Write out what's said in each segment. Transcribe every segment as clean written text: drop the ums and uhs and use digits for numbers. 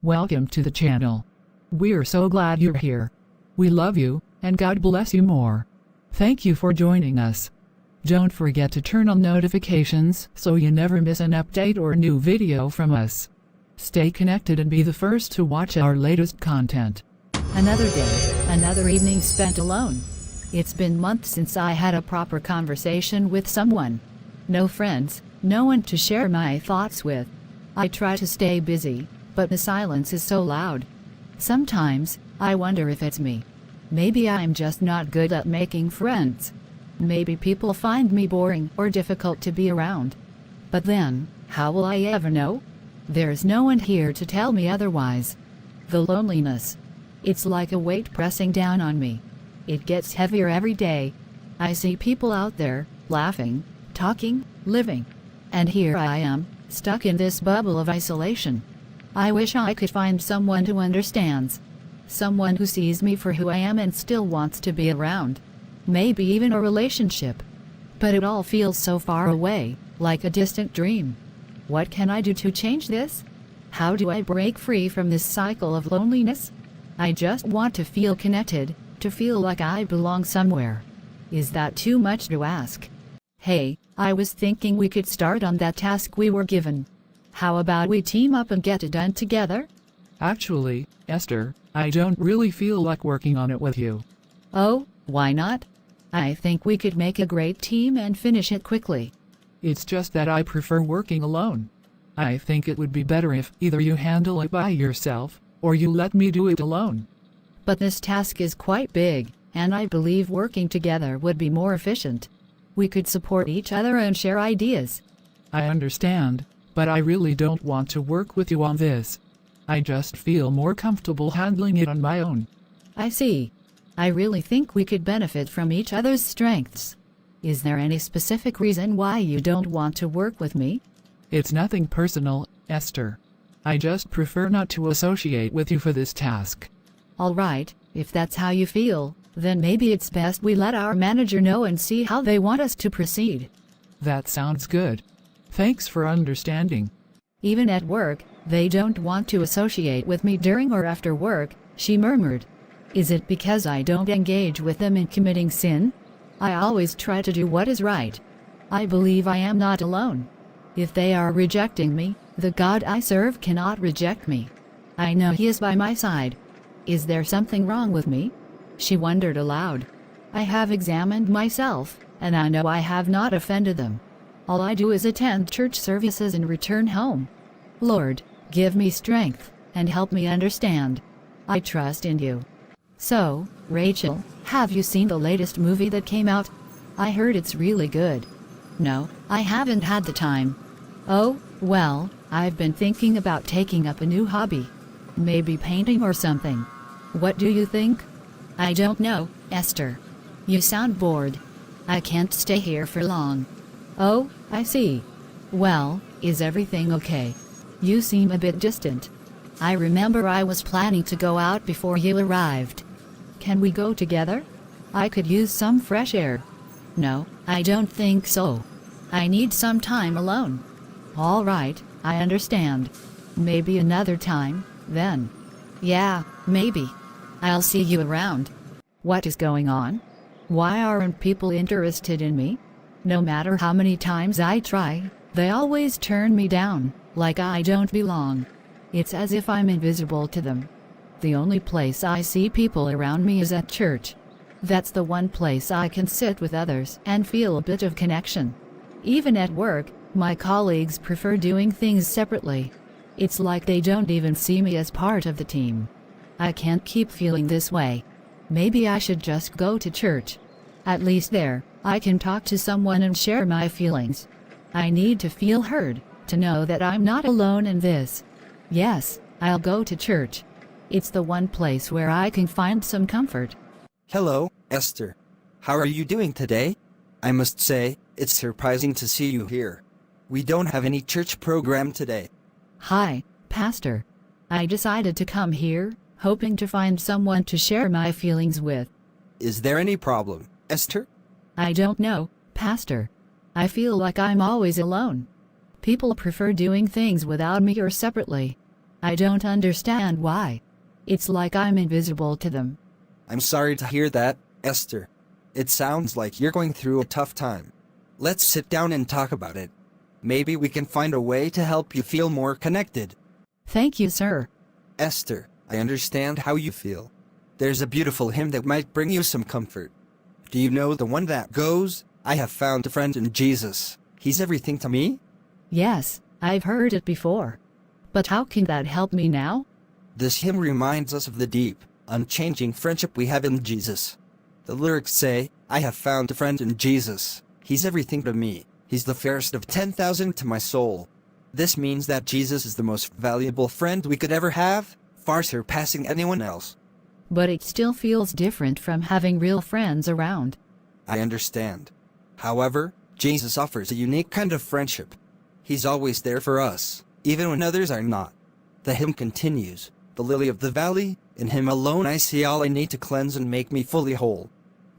Welcome to the channel. We're so glad you're here. We love you, and God bless you more. Thank you for joining us. Don't forget to turn on notifications so you never miss an update or new video from us. Stay connected and be the first to watch our latest content. Another day, another evening spent alone. It's been months since I had a proper conversation with someone. No friends, no one to share my thoughts with. I try to stay busy, but the silence is so loud. Sometimes, I wonder if it's me. Maybe I'm just not good at making friends. Maybe people find me boring or difficult to be around. But then, how will I ever know? There's no one here to tell me otherwise. The loneliness. It's like a weight pressing down on me. It gets heavier every day. I see people out there, laughing, talking, living. And here I am, stuck in this bubble of isolation. I wish I could find someone who understands. Someone who sees me for who I am and still wants to be around. Maybe even a relationship. But it all feels so far away, like a distant dream. What can I do to change this? How do I break free from this cycle of loneliness? I just want to feel connected, to feel like I belong somewhere. Is that too much to ask? Hey, I was thinking we could start on that task we were given. How about we team up and get it done together? Actually, Esther, I don't really feel like working on it with you. Oh, why not? I think we could make a great team and finish it quickly. It's just that I prefer working alone. I think it would be better if either you handle it by yourself, or you let me do it alone. But this task is quite big, and I believe working together would be more efficient. We could support each other and share ideas. I understand, but I really don't want to work with you on this. I just feel more comfortable handling it on my own. I see. I really think we could benefit from each other's strengths. Is there any specific reason why you don't want to work with me? It's nothing personal, Esther. I just prefer not to associate with you for this task. All right, if that's how you feel, then maybe it's best we let our manager know and see how they want us to proceed. That sounds good. Thanks for understanding. Even at work, they don't want to associate with me during or after work, she murmured. Is it because I don't engage with them in committing sin? I always try to do what is right. I believe I am not alone. If they are rejecting me, the God I serve cannot reject me. I know He is by my side. Is there something wrong with me? She wondered aloud. I have examined myself, and I know I have not offended them. All I do is attend church services and return home. Lord, give me strength, and help me understand. I trust in you. So, Rachel, have you seen the latest movie that came out? I heard it's really good. No, I haven't had the time. Oh, well, I've been thinking about taking up a new hobby. Maybe painting or something. What do you think? I don't know, Esther. You sound bored. I can't stay here for long. Oh, I see. Well, is everything okay? You seem a bit distant. I remember I was planning to go out before you arrived. Can we go together? I could use some fresh air. No, I don't think so. I need some time alone. All right, I understand. Maybe another time, then. Yeah, maybe. I'll see you around. What is going on? Why aren't people interested in me? No matter how many times I try, they always turn me down, like I don't belong. It's as if I'm invisible to them. The only place I see people around me is at church. That's the one place I can sit with others and feel a bit of connection. Even at work, my colleagues prefer doing things separately. It's like they don't even see me as part of the team. I can't keep feeling this way. Maybe I should just go to church. At least there, I can talk to someone and share my feelings. I need to feel heard, to know that I'm not alone in this. Yes, I'll go to church. It's the one place where I can find some comfort. Hello, Esther. How are you doing today? I must say, it's surprising to see you here. We don't have any church program today. Hi, Pastor. I decided to come here, hoping to find someone to share my feelings with. Is there any problem, Esther? I don't know, Pastor. I feel like I'm always alone. People prefer doing things without me or separately. I don't understand why. It's like I'm invisible to them. I'm sorry to hear that, Esther. It sounds like you're going through a tough time. Let's sit down and talk about it. Maybe we can find a way to help you feel more connected. Thank you, sir. Esther, I understand how you feel. There's a beautiful hymn that might bring you some comfort. Do you know the one that goes, "I have found a friend in Jesus. He's everything to me"? Yes, I've heard it before. But how can that help me now? This hymn reminds us of the deep, unchanging friendship we have in Jesus. The lyrics say, "I have found a friend in Jesus. He's everything to me. He's the fairest of 10,000 to my soul." This means that Jesus is the most valuable friend we could ever have, far surpassing anyone else. But it still feels different from having real friends around. I understand. However, Jesus offers a unique kind of friendship. He's always there for us, even when others are not. The hymn continues, "The lily of the valley, in him alone I see all I need to cleanse and make me fully whole."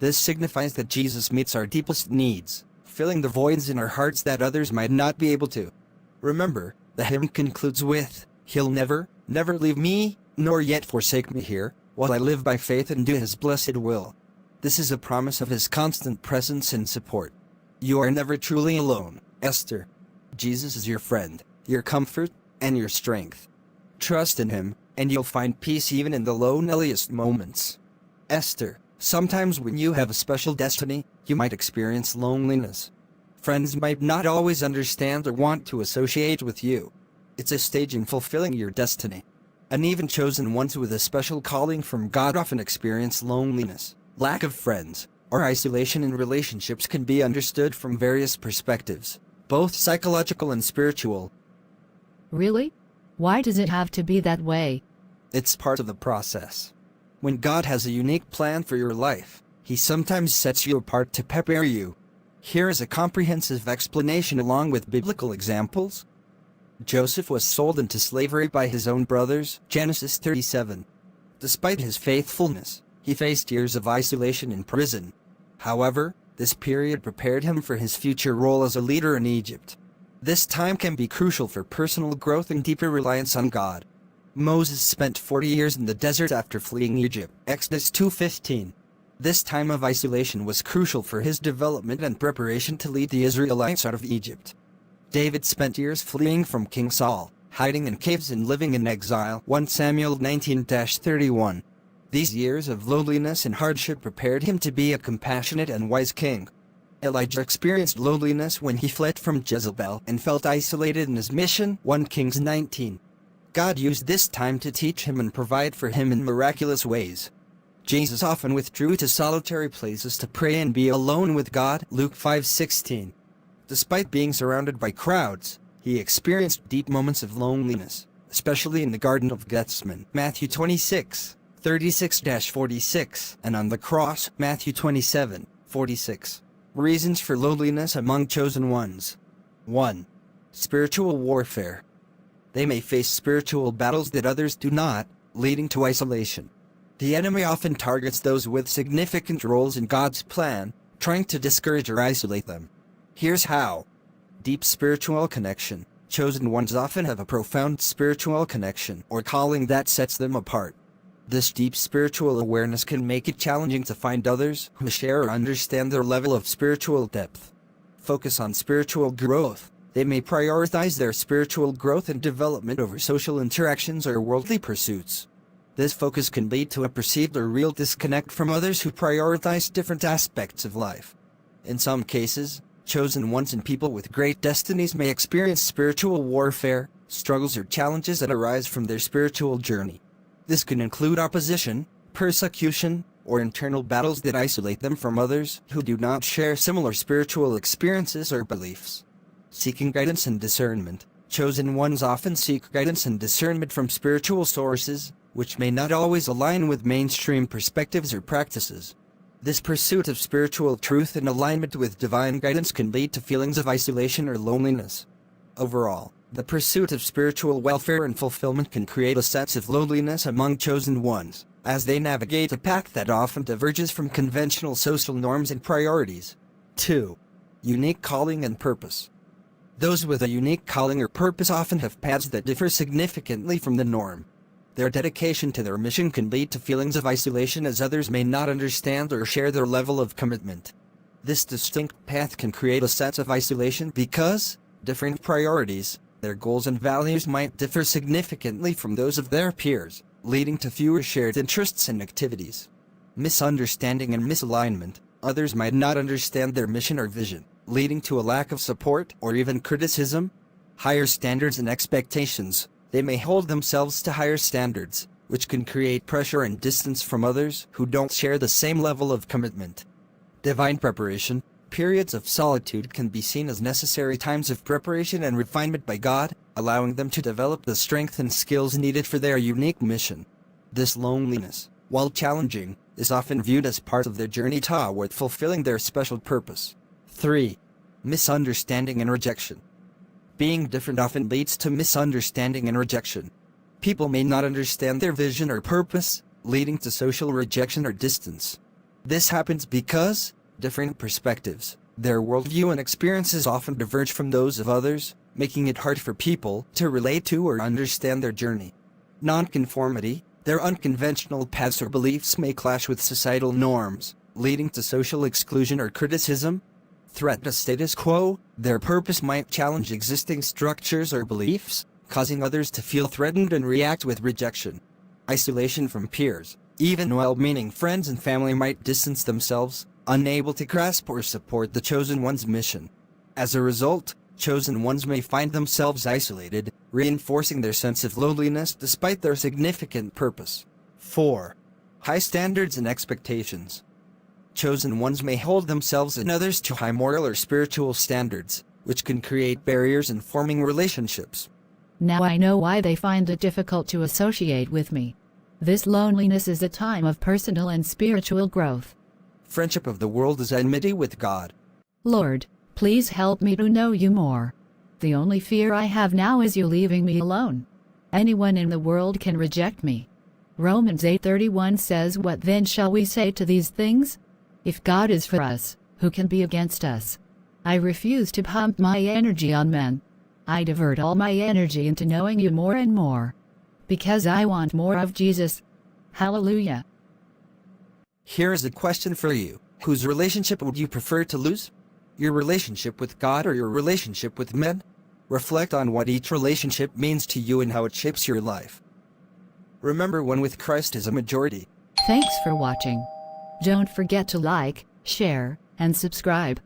This signifies that Jesus meets our deepest needs, filling the voids in our hearts that others might not be able to. Remember, the hymn concludes with, "He'll never, never leave me, nor yet forsake me here, while I live by faith and do his blessed will." This is a promise of his constant presence and support. You are never truly alone, Esther. Jesus is your friend, your comfort, and your strength. Trust in him, and you'll find peace even in the loneliest moments. Esther, sometimes when you have a special destiny, you might experience loneliness. Friends might not always understand or want to associate with you. It's a stage in fulfilling your destiny. And even chosen ones with a special calling from God often experience loneliness, lack of friends, or isolation in relationships can be understood from various perspectives, both psychological and spiritual. Really? Why does it have to be that way? It's part of the process. When God has a unique plan for your life, he sometimes sets you apart to prepare you. Here is a comprehensive explanation along with biblical examples. Joseph was sold into slavery by his own brothers, Genesis 37. Despite his faithfulness, he faced years of isolation in prison. However, this period prepared him for his future role as a leader in Egypt. This time can be crucial for personal growth and deeper reliance on God. Moses spent 40 years in the desert after fleeing Egypt, Exodus 2:15. This time of isolation was crucial for his development and preparation to lead the Israelites out of Egypt. David spent years fleeing from King Saul, hiding in caves and living in exile, 1 Samuel 19-31. These years of loneliness and hardship prepared him to be a compassionate and wise king. Elijah experienced loneliness when he fled from Jezebel and felt isolated in his mission, 1 Kings 19. God used this time to teach him and provide for him in miraculous ways. Jesus often withdrew to solitary places to pray and be alone with God, Luke 5:16. Despite being surrounded by crowds, he experienced deep moments of loneliness, especially in the Garden of Gethsemane, Matthew 26:36-46, and on the cross, Matthew 27:46. Reasons for loneliness among chosen ones. 1. Spiritual warfare. They may face spiritual battles that others do not, leading to isolation. The enemy often targets those with significant roles in God's plan, trying to discourage or isolate them. Here's how. Deep spiritual connection. Chosen ones often have a profound spiritual connection or calling that sets them apart. This deep spiritual awareness can make it challenging to find others who share or understand their level of spiritual depth. Focus on spiritual growth. They may prioritize their spiritual growth and development over social interactions or worldly pursuits. This focus can lead to a perceived or real disconnect from others who prioritize different aspects of life. In some cases, chosen ones and people with great destinies may experience spiritual warfare, struggles or challenges that arise from their spiritual journey. This can include opposition, persecution, or internal battles that isolate them from others who do not share similar spiritual experiences or beliefs. Seeking guidance and discernment. Chosen ones often seek guidance and discernment from spiritual sources, which may not always align with mainstream perspectives or practices. This pursuit of spiritual truth and alignment with divine guidance can lead to feelings of isolation or loneliness. Overall, the pursuit of spiritual welfare and fulfillment can create a sense of loneliness among chosen ones, as they navigate a path that often diverges from conventional social norms and priorities. 2. Unique calling and purpose. Those with a unique calling or purpose often have paths that differ significantly from the norm. Their dedication to their mission can lead to feelings of isolation as others may not understand or share their level of commitment. This distinct path can create a sense of isolation because different priorities, their goals and values might differ significantly from those of their peers, leading to fewer shared interests and activities. Misunderstanding and misalignment. Others might not understand their mission or vision, leading to a lack of support or even criticism. Higher standards and expectations. They may hold themselves to higher standards, which can create pressure and distance from others who don't share the same level of commitment. Divine preparation. Periods of solitude can be seen as necessary times of preparation and refinement by God, allowing them to develop the strength and skills needed for their unique mission. This loneliness, while challenging, is often viewed as part of their journey toward fulfilling their special purpose. 3. Misunderstanding and rejection. Being different often leads to misunderstanding and rejection. People may not understand their vision or purpose, leading to social rejection or distance. This happens because different perspectives, their worldview and experiences often diverge from those of others, making it hard for people to relate to or understand their journey. Nonconformity. Their unconventional paths or beliefs may clash with societal norms, leading to social exclusion or criticism. Threat to status quo. Their purpose might challenge existing structures or beliefs, causing others to feel threatened and react with rejection. Isolation from peers. Even well-meaning friends and family might distance themselves, unable to grasp or support the chosen one's mission. As a result, chosen ones may find themselves isolated, reinforcing their sense of loneliness despite their significant purpose. 4. High standards and expectations. Chosen ones may hold themselves and others to high moral or spiritual standards, which can create barriers in forming relationships. Now I know why they find it difficult to associate with me. This loneliness is a time of personal and spiritual growth. Friendship of the world is enmity with God. Lord, please help me to know you more. The only fear I have now is you leaving me alone. Anyone in the world can reject me. Romans 8:31 says, "What then shall we say to these things? If God is for us, who can be against us?" I refuse to pump my energy on men. I divert all my energy into knowing you more and more. Because I want more of Jesus. Hallelujah. Here is a question for you. Whose relationship would you prefer to lose? Your relationship with God or your relationship with men? Reflect on what each relationship means to you and how it shapes your life. Remember, one with Christ is a majority. Thanks for watching. Don't forget to like, share, and subscribe.